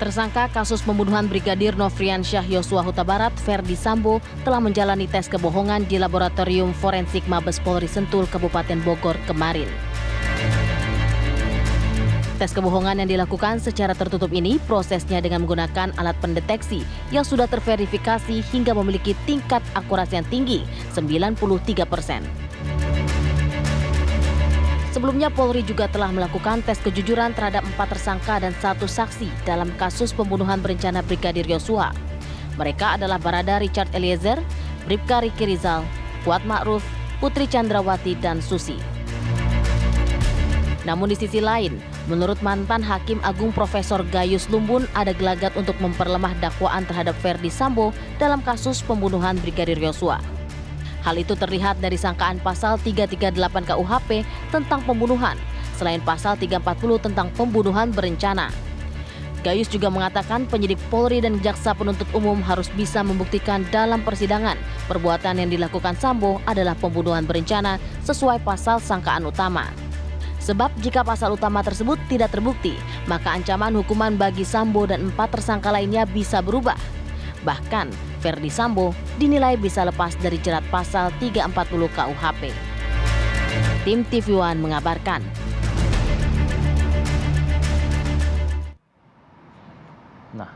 Tersangka kasus pembunuhan Brigadir Nofriansyah Yosua Huta Barat, Ferdi Sambo, telah menjalani tes kebohongan di Laboratorium Forensik Mabes Polri Sentul, Kabupaten Bogor kemarin. Tes kebohongan yang dilakukan secara tertutup ini prosesnya dengan menggunakan alat pendeteksi yang sudah terverifikasi hingga memiliki tingkat akurasi yang tinggi, 93%. Sebelumnya Polri juga telah melakukan tes kejujuran terhadap 4 tersangka dan 1 saksi dalam kasus pembunuhan berencana Brigadir Yosua. Mereka adalah Barada Richard Eliezer, Bribka Riki Rizal, Kuat Ma'ruf, Putri Chandrawati, dan Susi. Namun di sisi lain, menurut mantan Hakim Agung Profesor Gayus Lumbun ada gelagat untuk memperlemah dakwaan terhadap Ferdi Sambo dalam kasus pembunuhan Brigadir Yosua. Hal itu terlihat dari sangkaan pasal 338 KUHP tentang pembunuhan, selain pasal 340 tentang pembunuhan berencana. Gayus juga mengatakan penyidik Polri dan jaksa penuntut umum harus bisa membuktikan dalam persidangan perbuatan yang dilakukan Sambo adalah pembunuhan berencana sesuai pasal sangkaan utama. Sebab jika pasal utama tersebut tidak terbukti, maka ancaman hukuman bagi Sambo dan 4 tersangka lainnya bisa berubah. Bahkan, Ferdi Sambo dinilai bisa lepas dari jerat pasal 340 KUHP. Tim TV One mengabarkan. Nah,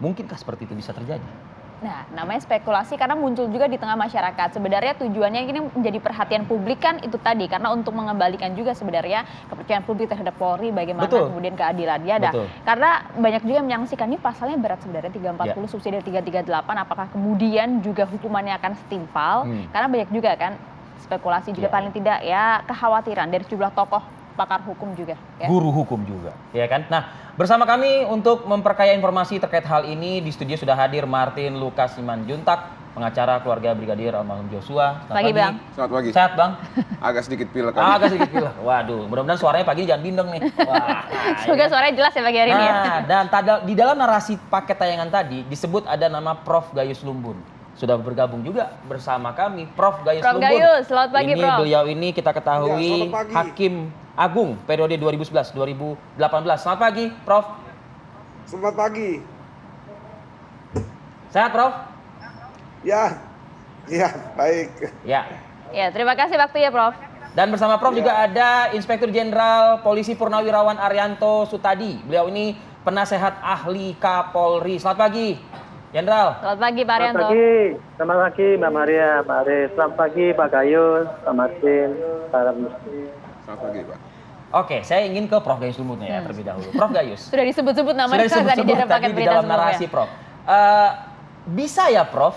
mungkinkah seperti itu bisa terjadi? Nah, namanya spekulasi karena muncul juga di tengah masyarakat. Sebenarnya tujuannya ini menjadi perhatian publik kan itu tadi, karena untuk mengembalikan juga sebenarnya kepercayaan publik terhadap Polri, bagaimana kemudian keadilannya. Karena banyak juga yang menyaksikan ini pasalnya berat sebenarnya 340 subsidi 338, apakah kemudian juga hukumannya akan setimpal? Karena banyak juga kan spekulasi juga paling tidak ya kekhawatiran dari sejumlah tokoh pakar hukum juga. Ya. Guru hukum juga, ya kan? Nah, bersama kami untuk memperkaya informasi terkait hal ini di studio sudah hadir Martin Lukas Simanjuntak, pengacara keluarga Brigadir almarhum Joshua. Selamat pagi, Bang. Selamat pagi. Sehat, Bang? Agak sedikit pilek. Agak sedikit pilek. Waduh, mudah-mudahan suaranya pagi jangan bindeng nih. Wah. Semoga suaranya jelas ya pagi hari ini ya. Dan di dalam narasi paket tayangan tadi disebut ada nama Prof. Gayus Lumbun. Sudah bergabung juga bersama kami, Prof. Gayus Lumbun. Gayus, selamat pagi, ini Prof. Beliau ini kita ketahui Hakim Agung periode 2011-2018. Selamat pagi, Prof. Selamat pagi. Sehat, Prof? Ya, baik. Ya, terima kasih waktunya, Prof. Dan bersama Prof juga ada Inspektur Jenderal Polisi Purnawirawan Arianto Sutadi. Beliau ini penasehat ahli Kapolri. Selamat pagi, Jenderal. Selamat pagi, Pak Arianto. Selamat pagi, Mbak Maria, Mbak Aris. Selamat pagi, Pak Gayus, Pak Martin, para muslim. Selamat pagi, Pak. Oke, saya ingin ke Prof. Gayus Lumbun ya terlebih dahulu. Prof. Gayus. Sudah disebut-sebut namanya tadi di dalam narasi, Prof. Bisa ya, Prof,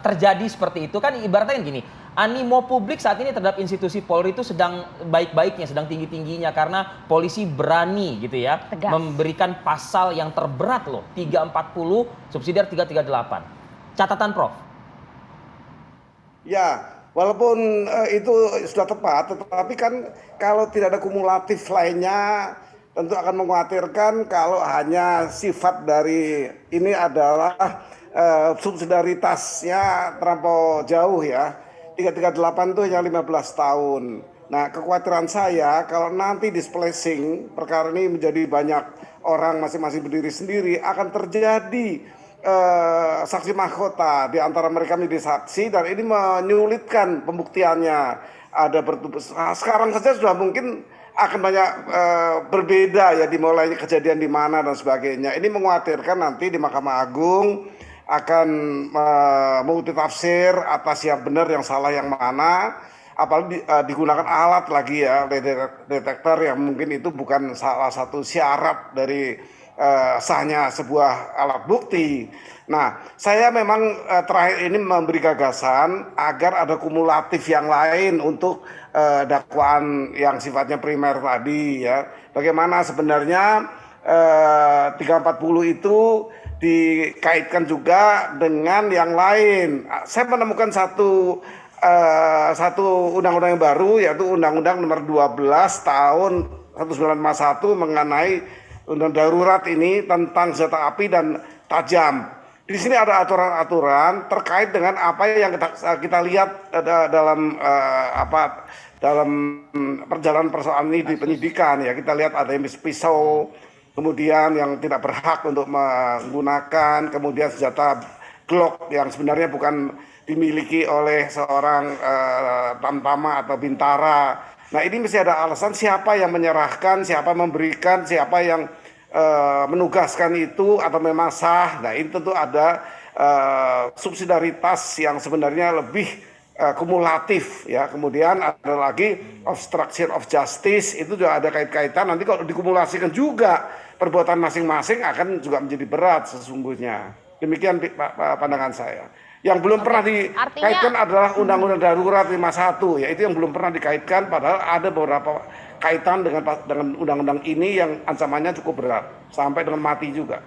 terjadi seperti itu? Kan ibaratnya gini, animo publik saat ini terhadap institusi Polri itu sedang baik-baiknya, sedang tinggi-tingginya karena polisi berani gitu ya, memberikan pasal yang terberat loh, 340 subsidiar 338. Catatan, Prof. Ya, walaupun itu sudah tepat, tetapi kan kalau tidak ada kumulatif lainnya tentu akan mengkhawatirkan kalau hanya sifat dari ini adalah subsidiaritasnya terlampau jauh ya. 338 itu hanya 15 tahun. Nah, kekhawatiran saya kalau nanti displacing perkara ini menjadi banyak orang masing-masing berdiri sendiri akan terjadi saksi mahkota di antara mereka menjadi saksi dan ini menyulitkan pembuktiannya. Sekarang saja sudah mungkin akan banyak berbeda ya dimulai kejadian di mana dan sebagainya. Ini mengkhawatirkan nanti di Mahkamah Agung akan multitafsir atas yang benar yang salah yang mana, apalagi digunakan alat lagi ya detektor yang mungkin itu bukan salah satu syarat dari sahnya sebuah alat bukti. Nah, saya memang terakhir ini memberi gagasan agar ada kumulatif yang lain untuk dakwaan yang sifatnya primer tadi ya. Bagaimana sebenarnya 340 itu dikaitkan juga dengan yang lain. Saya menemukan satu undang-undang yang baru yaitu Undang-Undang Nomor 12 Tahun 1951 mengenai undang darurat ini tentang senjata api dan tajam. Di sini ada aturan-aturan terkait dengan apa yang kita lihat dalam dalam perjalanan persoalan ini di penyidikan ya. Kita lihat ada yang pisau, kemudian yang tidak berhak untuk menggunakan, kemudian senjata Glock yang sebenarnya bukan dimiliki oleh seorang tamtama atau bintara. Nah ini mesti ada alasan siapa yang menyerahkan, siapa memberikan, siapa yang menugaskan itu atau memang sah. Nah ini tentu ada subsidiaritas yang sebenarnya lebih kumulatif ya. Kemudian ada lagi obstruction of justice, itu juga ada kait-kaitan. Nanti kalau dikumulasikan juga perbuatan masing-masing akan juga menjadi berat sesungguhnya. Demikian pandangan saya. Yang belum pernah dikaitkan adalah Undang-Undang Darurat 51, yaitu yang belum pernah dikaitkan, padahal ada beberapa kaitan dengan undang-undang ini yang ancamannya cukup berat, sampai dengan mati juga.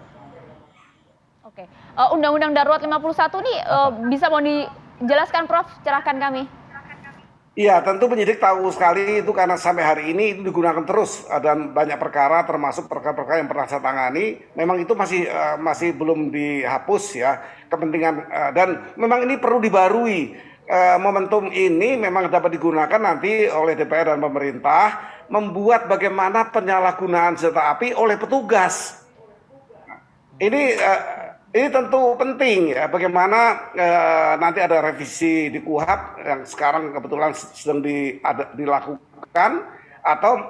Oke, Undang-Undang Darurat 51 ini bisa mau dijelaskan Prof, cerahkan kami. Iya, tentu penyidik tahu sekali itu karena sampai hari ini itu digunakan terus dan banyak perkara termasuk perkara-perkara yang pernah saya tangani memang itu masih belum dihapus ya kepentingan dan memang ini perlu dibarui. Momentum ini memang dapat digunakan nanti oleh DPR dan pemerintah membuat bagaimana penyalahgunaan senjata api oleh petugas. Ini tentu penting ya, bagaimana nanti ada revisi di KUHP yang sekarang kebetulan sedang dilakukan atau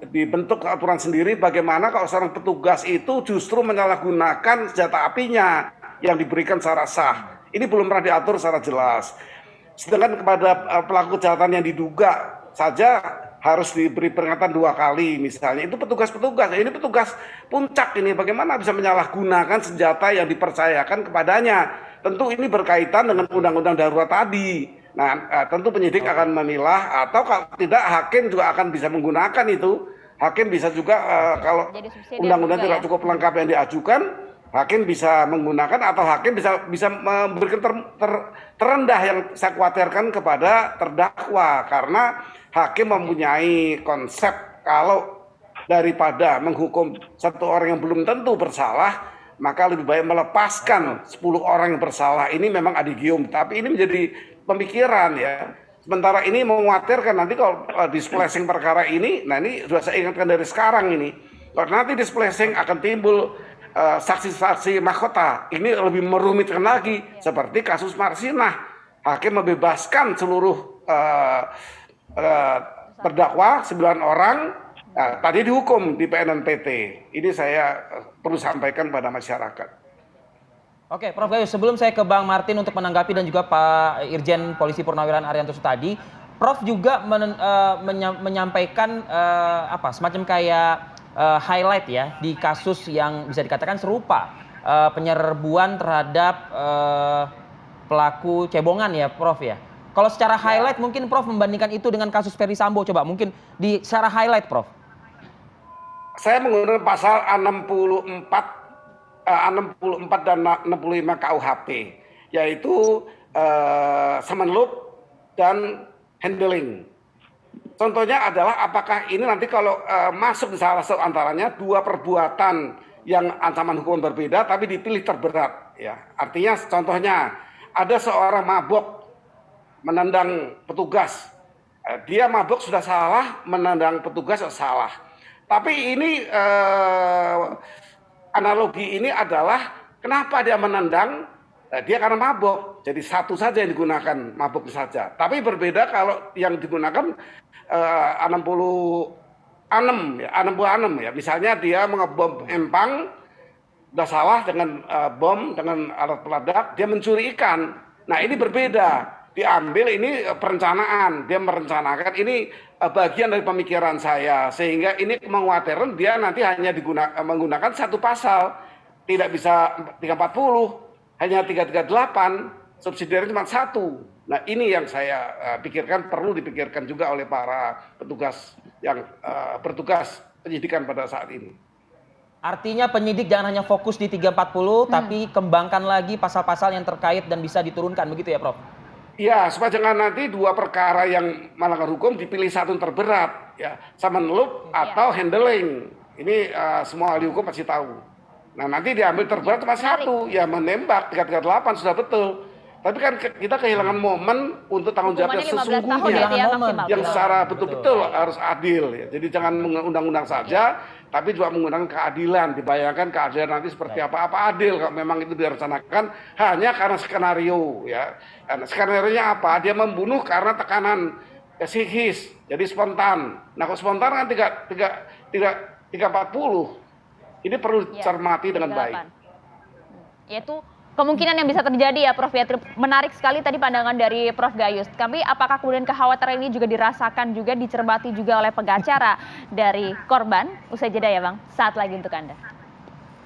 dibentuk aturan sendiri bagaimana kalau seorang petugas itu justru menyalahgunakan senjata apinya yang diberikan secara sah. Ini belum pernah diatur secara jelas. Sedangkan kepada pelaku kejahatan yang diduga saja harus diberi peringatan 2 kali misalnya. Itu petugas-petugas. Ini petugas puncak ini. Bagaimana bisa menyalahgunakan senjata yang dipercayakan kepadanya. Tentu ini berkaitan dengan undang-undang darurat tadi. Nah, tentu penyidik akan memilah atau kalau tidak hakim juga akan bisa menggunakan itu. Hakim bisa juga kalau undang-undang tidak cukup lengkap yang diajukan, hakim bisa menggunakan atau hakim bisa memberikan terendah yang saya khawatirkan kepada terdakwa karena hakim mempunyai konsep kalau daripada menghukum satu orang yang belum tentu bersalah, maka lebih baik melepaskan 10 orang yang bersalah. Ini memang adigium, tapi ini menjadi pemikiran ya. Sementara ini mengkhawatirkan nanti kalau displacing perkara ini, nah ini sudah saya ingatkan dari sekarang ini. Kalau nanti displacing akan timbul saksi-saksi mahkota. Ini lebih merumitkan lagi seperti kasus Marsinah. Hakim membebaskan seluruh terdakwa 9 orang tadi dihukum di PNNPT. Ini saya perlu sampaikan pada masyarakat. Oke, Prof Gayus, sebelum saya ke Bang Martin untuk menanggapi dan juga Pak Irjen Polisi Purnawirawan Arianto tadi, Prof juga menyampaikan semacam kayak highlight ya di kasus yang bisa dikatakan serupa, penyerbuan terhadap pelaku cebongan ya, Prof ya. Kalau secara highlight mungkin Prof membandingkan itu dengan kasus Ferdi Sambo, coba mungkin secara highlight Prof. Saya menggunakan pasal 64 dan 65 KUHP, yaitu semenlup dan handling. Contohnya adalah apakah ini nanti kalau masuk di salah satu antaranya 2 perbuatan yang ancaman hukuman berbeda tapi dipilih terberat ya. Artinya contohnya ada seorang mabuk menendang petugas. Dia mabuk sudah salah, menendang petugas salah. Tapi ini analogi ini adalah kenapa dia menendang? Dia karena mabuk. Jadi satu saja yang digunakan, mabuk saja. Tapi berbeda kalau yang digunakan 66 ya. Misalnya dia mengebom empang, sudah salah dengan bom, dengan alat peledak, dia mencuri ikan. Nah ini berbeda. Diambil ini perencanaan, dia merencanakan ini bagian dari pemikiran saya sehingga ini mengkhawatirkan dia nanti hanya menggunakan satu pasal, tidak bisa 340, hanya 338, subsidiarnya cuma 1. Nah ini yang saya pikirkan perlu dipikirkan juga oleh para petugas yang bertugas penyidikan pada saat ini. Artinya penyidik jangan hanya fokus di 340 tapi kembangkan lagi pasal-pasal yang terkait dan bisa diturunkan, begitu ya Prof? Ya, supaya jangan nanti 2 perkara yang melanggar hukum dipilih satu terberat, ya, semenlup atau handling. Ini semua ahli hukum pasti tahu. Nah, nanti diambil terberat cuma 1, ya menembak 338 sudah betul. Tapi kan kita kehilangan momen untuk tanggung jawab yang Hukumannya 15 tahun sesungguhnya. ya, Kehilangan momen. maksimal. Yang secara betul-betul harus adil ya. Jadi jangan undang-undang saja, tapi juga menggunakan keadilan. Dibayangkan keadilan nanti seperti apa adil kalau memang itu direncanakan hanya karena skenario ya. Skenario-nya apa? Dia membunuh karena tekanan psikis, jadi spontan. Nah kalau spontan kan 340. Ini perlu cermati dengan baik. Yaitu kemungkinan yang bisa terjadi ya Prof. Ya, menarik sekali tadi pandangan dari Prof. Gayus. Tapi apakah kemudian kekhawatiran ini juga dirasakan juga dicermati juga oleh pengacara dari korban? Usai jeda ya Bang, saat lagi untuk Anda.